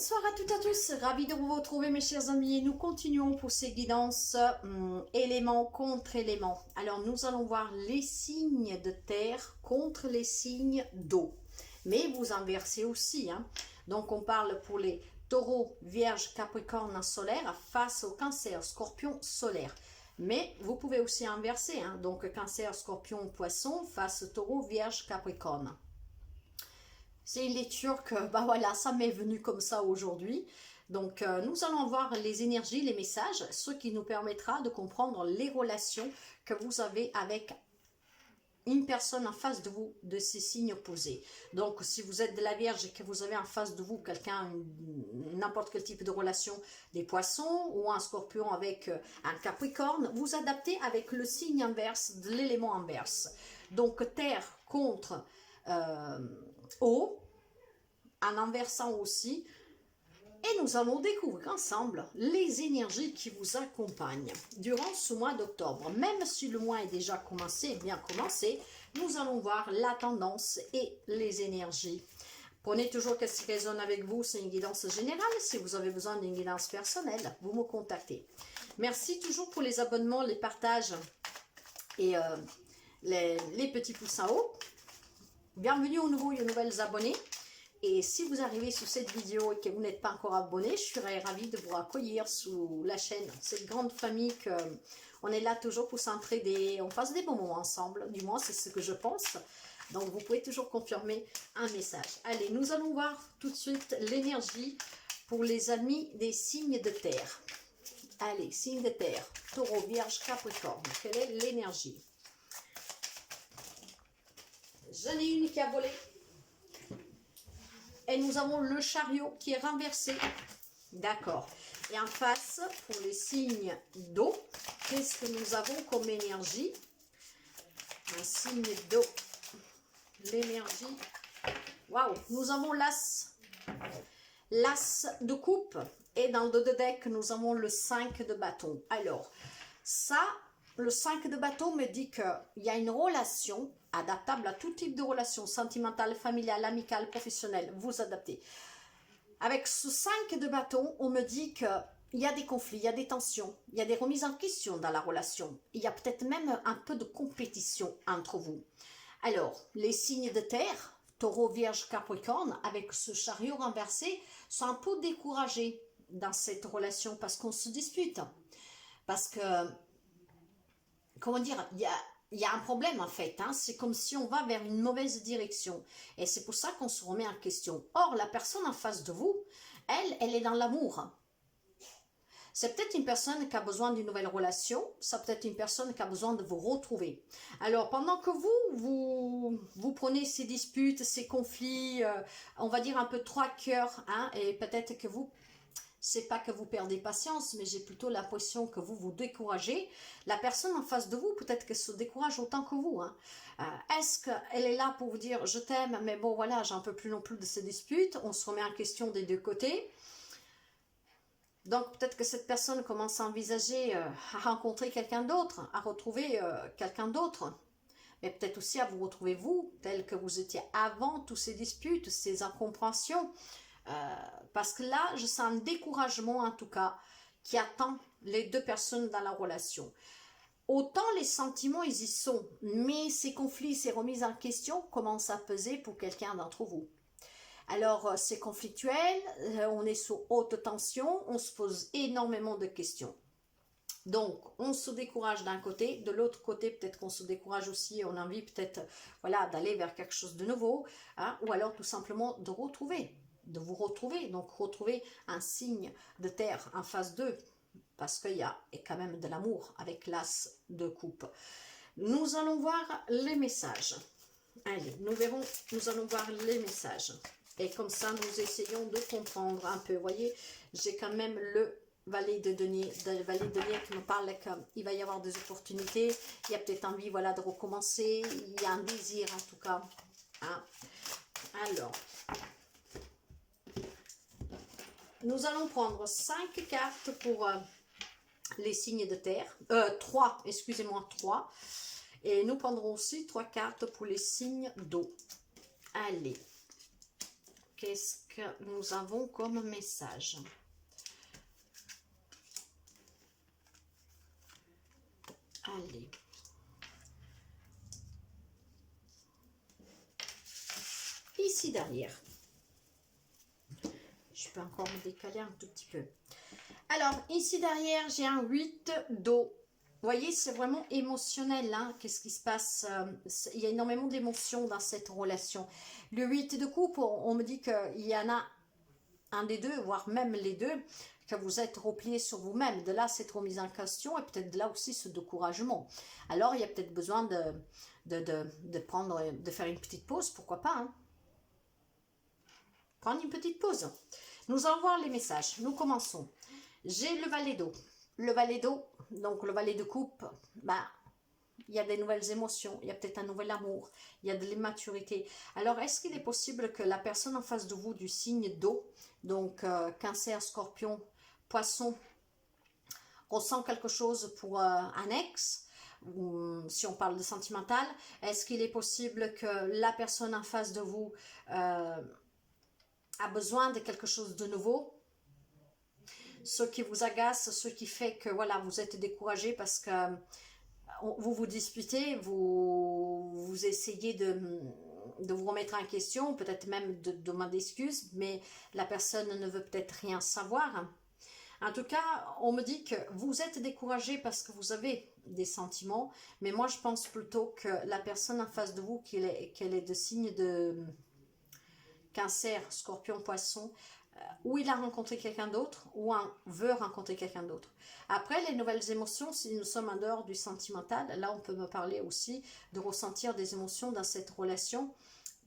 Bonsoir à toutes et à tous, ravi de vous retrouver mes chers amis. Nous continuons pour ces guidances éléments contre éléments. Alors nous allons voir les signes de terre contre les signes d'eau. Mais vous inversez aussi. Donc on parle pour les taureaux, vierge, capricorne solaire face au cancer, scorpion solaire. Mais vous pouvez aussi inverser. Donc cancer, scorpion, poisson face taureau, vierge, capricorne. C'est une lecture que, voilà, ça m'est venu comme ça aujourd'hui. Donc, nous allons voir les énergies, les messages, ce qui nous permettra de comprendre les relations que vous avez avec une personne en face de vous, de ces signes opposés. Donc, si vous êtes de la Vierge et que vous avez en face de vous quelqu'un, n'importe quel type de relation, des poissons ou un scorpion avec un capricorne, vous adaptez avec le signe inverse, de l'élément inverse. Donc, terre contre eau, en inversant aussi, et nous allons découvrir ensemble les énergies qui vous accompagnent durant ce mois d'octobre. Même si le mois est déjà commencé, bien commencé, nous allons voir la tendance et les énergies. Prenez toujours ce qui résonne avec vous, c'est une guidance générale. Si vous avez besoin d'une guidance personnelle, vous me contactez. Merci toujours pour les abonnements, les partages et les petits pouces en haut. Bienvenue aux nouveaux et aux nouvelles abonnés. Et si vous arrivez sous cette vidéo et que vous n'êtes pas encore abonné, je serais ravie de vous accueillir sous la chaîne. Cette grande famille qu'on est là toujours pour s'entraider, on passe des bons moments ensemble, du moins c'est ce que je pense. Donc vous pouvez toujours confirmer un message. Allez, nous allons voir tout de suite l'énergie pour les amis des signes de terre. Allez, signes de terre, taureau, vierge, capricorne, quelle est l'énergie? J'en ai une qui a volé. Et nous avons le chariot qui est renversé. D'accord. Et en face, pour les signes d'eau, qu'est-ce que nous avons comme énergie? Un signe d'eau. L'énergie. Waouh. Nous avons l'as. L'as de coupe. Et dans le dos de deck, nous avons le 5 de bâton. Alors, ça, le 5 de bâton me dit qu'il y a une relation adaptable à tout type de relation, sentimentale, familiale, amicale, professionnelle, vous adaptez. Avec ce 5 de bâton, on me dit qu'il y a des conflits, il y a des tensions, il y a des remises en question dans la relation. Il y a peut-être même un peu de compétition entre vous. Alors, les signes de terre, taureau, vierge, capricorne, avec ce chariot renversé, sont un peu découragés dans cette relation parce qu'on se dispute. Parce que, comment dire, il y a un problème en fait, c'est comme si on va vers une mauvaise direction. Et c'est pour ça qu'on se remet en question. Or, la personne en face de vous, elle est dans l'amour. C'est peut-être une personne qui a besoin d'une nouvelle relation, c'est peut-être une personne qui a besoin de vous retrouver. Alors, pendant que vous prenez ces disputes, ces conflits, on va dire un peu trois cœurs, et peut-être que vous... C'est pas que vous perdez patience, mais j'ai plutôt l'impression que vous vous découragez. La personne en face de vous, peut-être qu'elle se décourage autant que vous. Est-ce qu'elle est là pour vous dire « je t'aime, mais bon voilà, j'en peux plus non plus de ces disputes ». On se remet en question des deux côtés. Donc peut-être que cette personne commence à envisager à rencontrer quelqu'un d'autre, à retrouver quelqu'un d'autre. Mais peut-être aussi à vous retrouver vous, tel que vous étiez avant tous ces disputes, ces incompréhensions. Parce que là, je sens un découragement en tout cas qui attend les deux personnes dans la relation. Autant les sentiments, ils y sont, mais ces conflits, ces remises en question commencent à peser pour quelqu'un d'entre vous. Alors, c'est conflictuel, on est sous haute tension, on se pose énormément de questions. Donc, on se décourage d'un côté, de l'autre côté, peut-être qu'on se décourage aussi, on a envie peut-être voilà, d'aller vers quelque chose de nouveau, ou alors tout simplement de vous retrouver, donc retrouver un signe de terre en face d'eux, parce qu'il y a quand même de l'amour avec l'as de coupe. Nous allons voir les messages. Allez, nous allons voir les messages. Et comme ça, nous essayons de comprendre un peu. Vous voyez, j'ai quand même le valet de denier qui me parle qu'il va y avoir des opportunités. Il y a peut-être envie voilà, de recommencer. Il y a un désir en tout cas. Alors... Nous allons prendre 5 cartes pour les signes de terre. 3, excusez-moi, 3. Et nous prendrons aussi 3 cartes pour les signes d'eau. Allez. qu'est-ce que nous avons comme message? Allez. Ici derrière. Je peux encore me décaler un tout petit peu. Alors, ici derrière, j'ai un 8 d'eau. Vous voyez, c'est vraiment émotionnel. Hein? Qu'est-ce qui se passe? Il y a énormément d'émotions dans cette relation. Le 8 de coupe, on me dit qu'il y en a un des deux, voire même les deux, que vous êtes replié sur vous-même. De là, cette remise en question et peut-être de là aussi ce découragement. Alors, il y a peut-être besoin de faire une petite pause, pourquoi pas, hein? Prendre une petite pause. Nous allons voir les messages. Nous commençons. J'ai le valet d'eau. Le valet d'eau, donc le valet de coupe, bah, il y a des nouvelles émotions, il y a peut-être un nouvel amour, il y a de l'immaturité. Alors, est-ce qu'il est possible que la personne en face de vous du signe d'eau, donc Cancer, Scorpion, Poisson, ressent quelque chose pour un ex, ou si on parle de sentimental, est-ce qu'il est possible que la personne en face de vous a besoin de quelque chose de nouveau? Ce qui vous agace, ce qui fait que voilà, vous êtes découragé parce que vous vous disputez, vous essayez de vous remettre en question, peut-être même de demander d'excuses, mais la personne ne veut peut-être rien savoir. En tout cas, on me dit que vous êtes découragé parce que vous avez des sentiments, mais moi je pense plutôt que la personne en face de vous, qu'elle est de signe de Cancer, Scorpion, Poisson, ou il a rencontré quelqu'un d'autre, ou veut rencontrer quelqu'un d'autre. Après, les nouvelles émotions, si nous sommes en dehors du sentimental, là on peut me parler aussi de ressentir des émotions dans cette relation,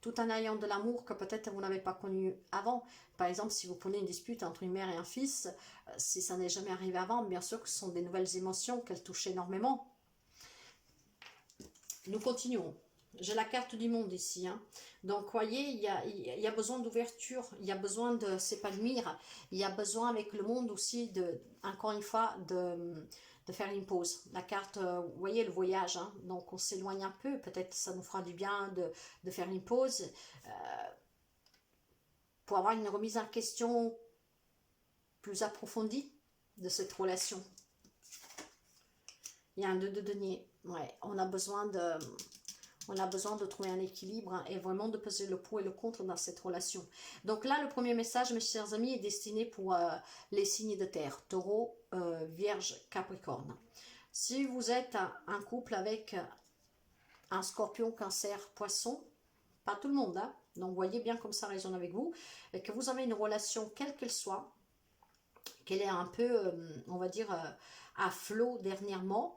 tout en ayant de l'amour que peut-être vous n'avez pas connu avant. Par exemple, si vous prenez une dispute entre une mère et un fils, si ça n'est jamais arrivé avant, bien sûr que ce sont des nouvelles émotions qu'elle touche énormément. Nous continuons. J'ai la carte du monde ici. Hein. Donc, voyez, il y a besoin d'ouverture, il y a besoin de s'épanouir, il y a besoin avec le monde aussi, encore une fois, de faire une pause. La carte, vous voyez, le voyage, hein, donc on s'éloigne un peu, peut-être ça nous fera du bien de faire une pause pour avoir une remise en question plus approfondie de cette relation. Il y a un 2 de denier. Ouais, on a besoin de trouver un équilibre hein, et vraiment de peser le pour et le contre dans cette relation. Donc là, le premier message, mes chers amis, est destiné pour les signes de terre. Taureau, Vierge, Capricorne. Si vous êtes un couple avec un Scorpion, Cancer, Poisson, pas tout le monde, hein, donc voyez bien comme ça résonne avec vous, et que vous avez une relation, quelle qu'elle soit, qu'elle est un peu, on va dire, à flot dernièrement,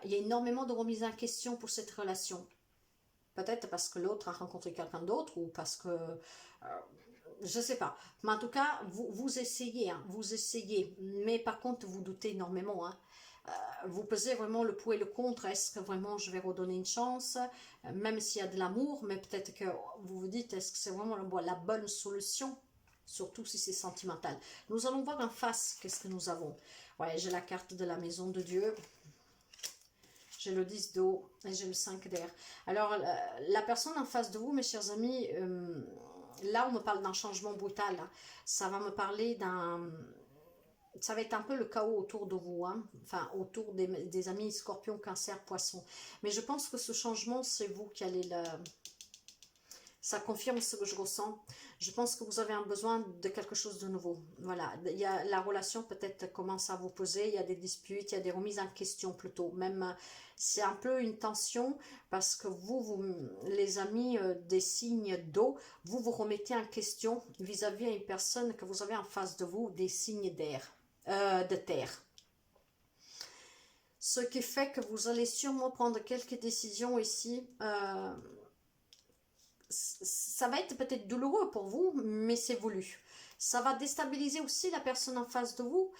il y a énormément de remise en question pour cette relation. Peut-être parce que l'autre a rencontré quelqu'un d'autre ou parce que... je ne sais pas. Mais en tout cas, vous essayez. Hein, vous essayez. Mais par contre, vous doutez énormément. Hein. Vous pesez vraiment le pour et le contre. Est-ce que vraiment je vais redonner une chance? Même s'il y a de l'amour. Mais peut-être que vous vous dites, est-ce que c'est vraiment la bonne solution? Surtout si c'est sentimental. Nous allons voir en face qu'est-ce que nous avons. Ouais, j'ai la carte de la maison de Dieu. J'ai le 10 d'eau et j'ai le 5 d'air. Alors, la personne en face de vous, mes chers amis, là, on me parle d'un changement brutal. Hein. Ça va me parler d'un... Ça va être un peu le chaos autour de vous. Hein. Enfin, autour des amis Scorpion, Cancer, Poisson. Mais je pense que ce changement, c'est vous qui allez le... Ça confirme ce que je ressens. Je pense que vous avez un besoin de quelque chose de nouveau. Voilà, il y a, la relation peut-être commence à vous poser, il y a des disputes, il y a des remises en question plutôt. Même, c'est un peu une tension parce que vous les amis des signes d'eau, vous vous remettez en question vis-à-vis à une personne que vous avez en face de vous, des signes d'air, de terre. Ce qui fait que vous allez sûrement prendre quelques décisions ici, ça va être peut-être douloureux pour vous, mais c'est voulu. Ça va déstabiliser aussi la personne en face de vous,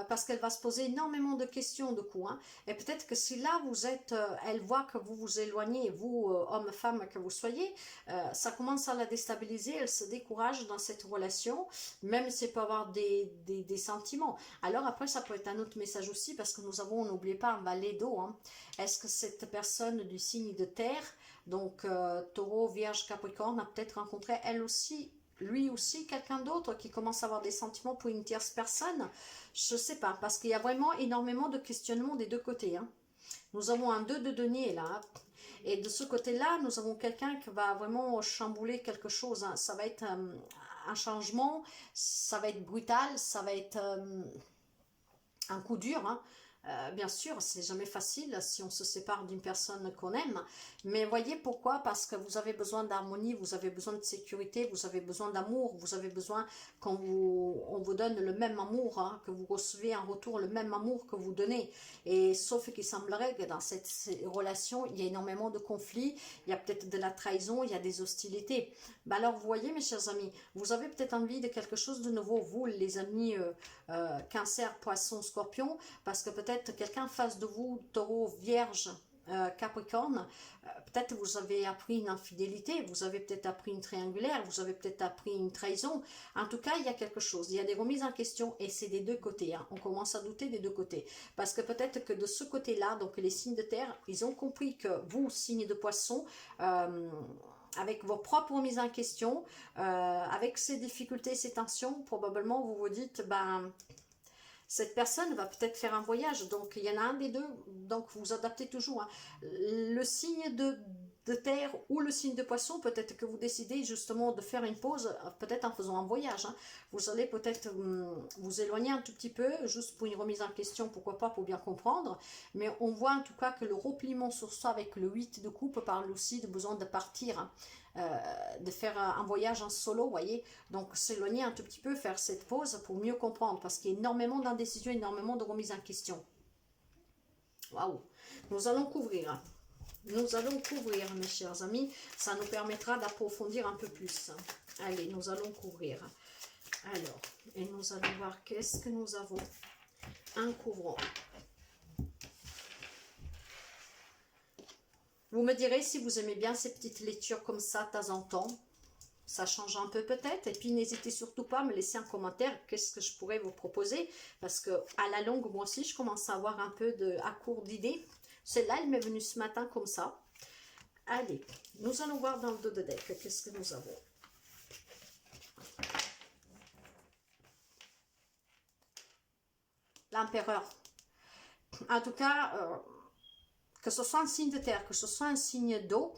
parce qu'elle va se poser énormément de questions de coup. Hein. Et peut-être que si là, vous êtes, elle voit que vous vous éloignez, vous, homme, femme, que vous soyez, ça commence à la déstabiliser, elle se décourage dans cette relation, même si elle peut avoir des sentiments. Alors après, ça peut être un autre message aussi, parce que nous avons, n'oubliez pas, un valet d'eau. Hein. Est-ce que cette personne du signe de terre, donc taureau, vierge, capricorne, a peut-être rencontré elle aussi lui aussi quelqu'un d'autre qui commence à avoir des sentiments pour une tierce personne. Je sais pas, parce qu'il y a vraiment énormément de questionnements des deux côtés. Hein. Nous avons un 2 de denier là. Et de ce côté-là, nous avons quelqu'un qui va vraiment chambouler quelque chose. Hein. Ça va être un changement, ça va être brutal, ça va être un coup dur. Hein. Bien sûr, c'est jamais facile si on se sépare d'une personne qu'on aime, mais voyez pourquoi? Parce que vous avez besoin d'harmonie, vous avez besoin de sécurité, vous avez besoin d'amour, vous avez besoin qu'on vous donne le même amour, hein, que vous recevez en retour le même amour que vous donnez. Et sauf qu'il semblerait que dans cette relation, il y a énormément de conflits, il y a peut-être de la trahison, il y a des hostilités. Ben alors, vous voyez, mes chers amis, vous avez peut-être envie de quelque chose de nouveau, vous, les amis Cancer, Poisson, Scorpion, parce que peut-être quelqu'un en face de vous, Taureau, Vierge, Capricorne, peut-être vous avez appris une infidélité, vous avez peut-être appris une triangulaire, vous avez peut-être appris une trahison. En tout cas, il y a quelque chose, il y a des remises en question et c'est des deux côtés. Hein. On commence à douter des deux côtés. Parce que peut-être que de ce côté-là, donc les signes de terre, ils ont compris que vous, signes de poisson, avec vos propres remises en question, avec ces difficultés, ces tensions, probablement vous vous dites, ben, cette personne va peut-être faire un voyage, donc il y en a un des deux, donc vous vous adaptez toujours. Hein. Le signe de terre ou le signe de poisson, peut-être que vous décidez justement de faire une pause, peut-être en faisant un voyage. Hein. Vous allez peut-être vous éloigner un tout petit peu, juste pour une remise en question, pourquoi pas, pour bien comprendre. Mais on voit en tout cas que le repliement sur soi avec le 8 de coupe parle aussi de besoin de partir. Hein. De faire un voyage en solo, vous voyez, donc s'éloigner un tout petit peu, faire cette pause pour mieux comprendre, parce qu'il y a énormément d'indécision, énormément de remise en question. Waouh, nous allons couvrir, mes chers amis, ça nous permettra d'approfondir un peu plus. Allez, nous allons couvrir. Alors, et nous allons voir qu'est-ce que nous avons. Un couvrant. Vous me direz si vous aimez bien ces petites lectures comme ça de temps en temps. Ça change un peu peut-être. Et puis n'hésitez surtout pas à me laisser un commentaire. Qu'est-ce que je pourrais vous proposer? Parce que à la longue, moi aussi, je commence à avoir un peu à court d'idées. Celle-là, elle m'est venue ce matin comme ça. Allez, nous allons voir dans le dos de deck. Qu'est-ce que nous avons? L'empereur. En tout cas... que ce soit un signe de terre, que ce soit un signe d'eau,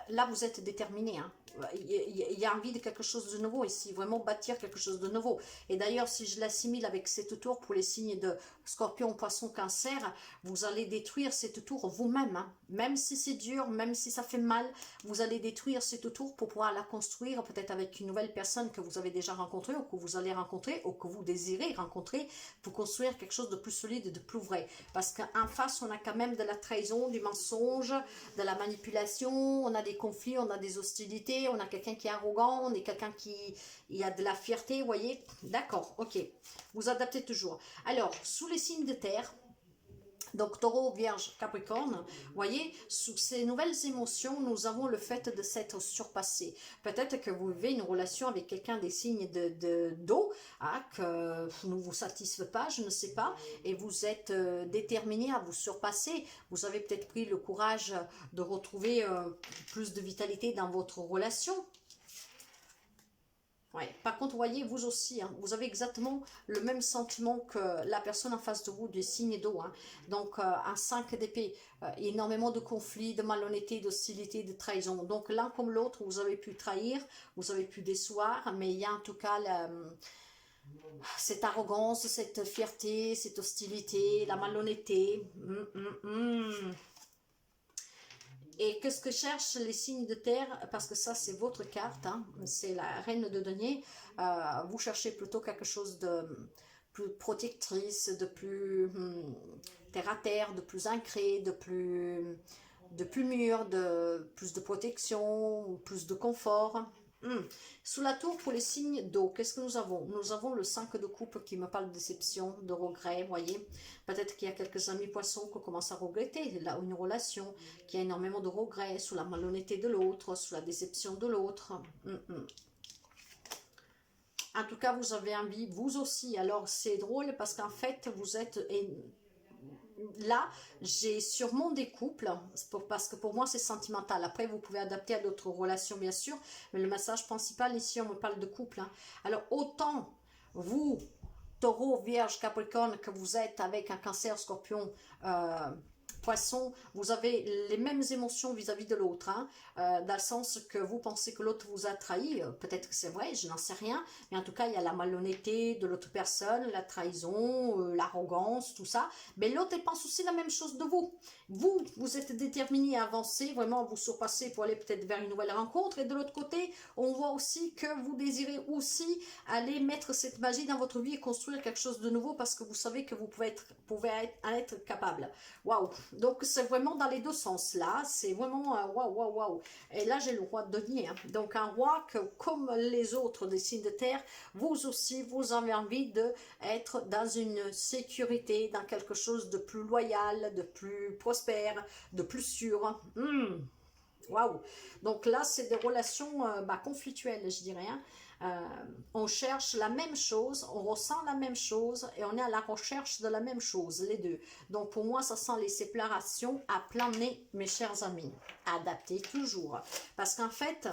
là vous êtes déterminé. Hein. Il y a envie de quelque chose de nouveau ici, vraiment bâtir quelque chose de nouveau. Et d'ailleurs, si je l'assimile avec cette tour pour les signes de Scorpion, Poisson, Cancer, vous allez détruire cette tour vous-même. Hein. Même si c'est dur, même si ça fait mal, vous allez détruire cette tour pour pouvoir la construire, peut-être avec une nouvelle personne que vous avez déjà rencontrée, ou que vous allez rencontrer, ou que vous désirez rencontrer, pour construire quelque chose de plus solide, de plus vrai. Parce qu'en face, on a quand même de la trahison, du mensonge, de la manipulation, on a des conflits, on a des hostilités, on a quelqu'un qui est arrogant, on est quelqu'un qui a de la fierté, vous voyez. D'accord, ok. Vous adaptez toujours. Alors, sous les signes de terre, donc Taureau, Vierge, Capricorne, vous voyez, sous ces nouvelles émotions, nous avons le fait de s'être surpassé. Peut-être que vous vivez une relation avec quelqu'un des signes d'eau, hein, que ne vous satisfait pas, je ne sais pas, et vous êtes déterminé à vous surpasser. Vous avez peut-être pris le courage de retrouver plus de vitalité dans votre relation. Ouais. Par contre, vous voyez, vous aussi, hein, vous avez exactement le même sentiment que la personne en face de vous du signe d'eau. Hein. Donc, un 5 d'épée, énormément de conflits, de malhonnêteté, d'hostilité, de trahison. Donc, l'un comme l'autre, vous avez pu trahir, vous avez pu décevoir, mais il y a en tout cas cette arrogance, cette fierté, cette hostilité, la malhonnêteté. Et qu'est-ce que cherchent les signes de terre? Parce que ça, c'est votre carte, hein, c'est la reine de denier. Vous cherchez plutôt quelque chose de plus protectrice, de plus terre à terre, de plus ancré, de plus mûr, de plus de protection, plus de confort. Sous la tour, pour les signes d'eau, qu'est-ce que nous avons? Nous avons le 5 de coupe qui me parle de déception, de regret, voyez. Peut-être qu'il y a quelques amis poissons qui commencent à regretter là, une relation, qu'il y a énormément de regrets sous la malhonnêteté de l'autre, sous la déception de l'autre. En tout cas, vous avez envie, vous aussi. Alors, c'est drôle parce qu'en fait, vous êtes là, j'ai sûrement des couples, parce que pour moi, c'est sentimental. Après, vous pouvez adapter à d'autres relations, bien sûr, mais le message principal, ici, on me parle de couple. Hein. Alors, autant vous, Taureau, Vierge, Capricorne, que vous êtes avec un Cancer, Scorpion, Poisson, vous avez les mêmes émotions vis-à-vis de l'autre, hein, dans le sens que vous pensez que l'autre vous a trahi, peut-être que c'est vrai, je n'en sais rien, mais en tout cas, il y a la malhonnêteté de l'autre personne, la trahison, l'arrogance, tout ça, mais l'autre, elle pense aussi la même chose de vous. Vous êtes déterminé à avancer, vraiment à vous surpasser pour aller peut-être vers une nouvelle rencontre, et de l'autre côté, on voit aussi que vous désirez aussi aller mettre cette magie dans votre vie et construire quelque chose de nouveau, parce que vous savez que vous pouvez en être capable. Waouh! Donc c'est vraiment dans les deux sens là, c'est vraiment waouh, waouh, waouh. Et là j'ai le roi de denier, hein. Donc un roi que comme les autres des signes de terre, vous aussi vous avez envie d'être dans une sécurité, dans quelque chose de plus loyal, de plus prospère, de plus sûr. Waouh! Donc là, c'est des relations conflictuelles, je dirais. Hein. On cherche la même chose, on ressent la même chose et on est à la recherche de la même chose, les deux. Donc pour moi, ça sent les séparations à plein nez, mes chers amis. Adaptez toujours. Parce qu'en fait,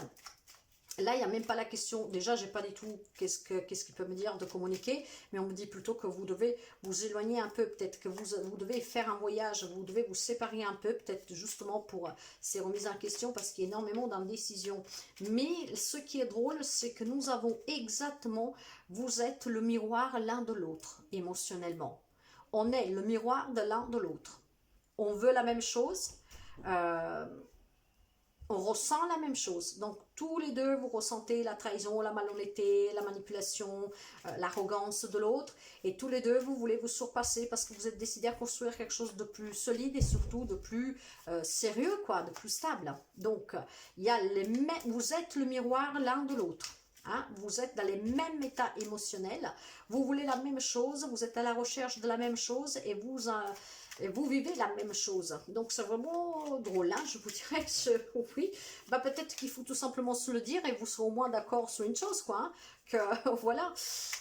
là, il n'y a même pas la question, déjà, j'ai pas du tout qu'est-ce qu'il peut me dire de communiquer, mais on me dit plutôt que vous devez vous éloigner un peu, peut-être que vous devez faire un voyage, vous devez vous séparer un peu, peut-être justement pour ces remises en question, parce qu'il y a énormément d'indécision. Mais ce qui est drôle, c'est que nous avons exactement, vous êtes le miroir l'un de l'autre, émotionnellement. On est le miroir de l'un de l'autre. On veut la même chose, on ressent la même chose. Donc, tous les deux, vous ressentez la trahison, la malhonnêteté, la manipulation, l'arrogance de l'autre. Et tous les deux, vous voulez vous surpasser parce que vous êtes décidé à construire quelque chose de plus solide et surtout de plus sérieux, quoi, de plus stable. Donc, il y a vous êtes le miroir l'un de l'autre. Hein, vous êtes dans les mêmes états émotionnels, vous voulez la même chose, vous êtes à la recherche de la même chose et vous vivez la même chose. Donc c'est vraiment drôle, hein, je vous dirais, oui, peut-être qu'il faut tout simplement se le dire et vous serez au moins d'accord sur une chose, quoi, hein, que voilà,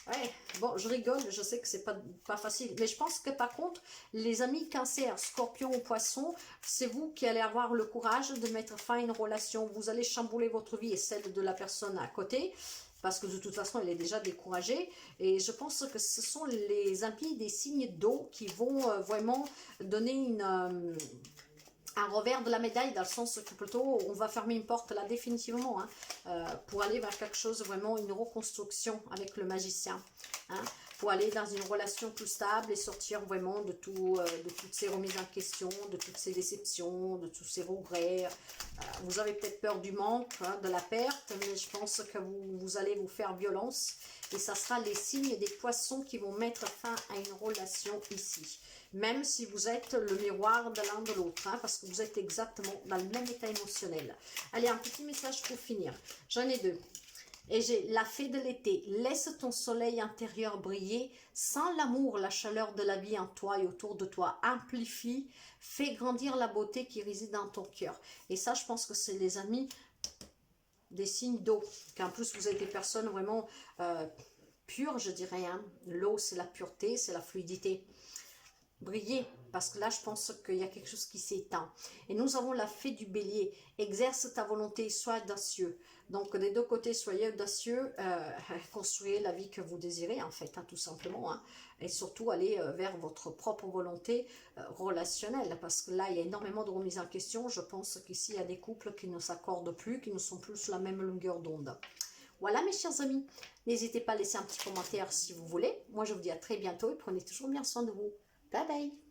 ouais, bon, je rigole, je sais que c'est pas facile, mais je pense que par contre, les amis Cancer, Scorpion ou Poisson, c'est vous qui allez avoir le courage de mettre fin à une relation, vous allez chambouler votre vie et celle de la personne à côté, parce que de toute façon, elle est déjà découragée. Et je pense que ce sont les impies des signes d'eau qui vont vraiment donner un revers de la médaille, dans le sens que plutôt on va fermer une porte là définitivement, hein, pour aller vers quelque chose, vraiment une reconstruction avec le magicien, hein, pour aller dans une relation plus stable et sortir vraiment de toutes ces remises en question, de toutes ces déceptions, de tous ces regrets. Vous avez peut-être peur du manque, hein, de la perte, mais je pense que vous allez vous faire violence et ça sera les signes des poissons qui vont mettre fin à une relation ici. Même si vous êtes le miroir de l'un de l'autre, hein, parce que vous êtes exactement dans le même état émotionnel. Allez, un petit message pour finir. J'en ai deux. Et j'ai la fée de l'été. Laisse ton soleil intérieur briller. Sans l'amour, la chaleur de la vie en toi et autour de toi. Amplifie, fais grandir la beauté qui réside dans ton cœur. Et ça, je pense que c'est les amis des signes d'eau. Qu'en plus, vous êtes des personnes vraiment pures, je dirais. Hein. L'eau, c'est la pureté, c'est la fluidité. Briller, parce que là je pense qu'il y a quelque chose qui s'éteint. Et nous avons la fée du bélier. Exerce ta volonté, sois audacieux. Donc des deux côtés, soyez audacieux, construisez la vie que vous désirez en fait, hein, tout simplement. Hein. Et surtout aller vers votre propre volonté relationnelle, parce que là il y a énormément de remises en question. Je pense qu'ici il y a des couples qui ne s'accordent plus, qui ne sont plus sur la même longueur d'onde. Voilà mes chers amis, n'hésitez pas à laisser un petit commentaire si vous voulez. Moi je vous dis à très bientôt et prenez toujours bien soin de vous. Bye bye.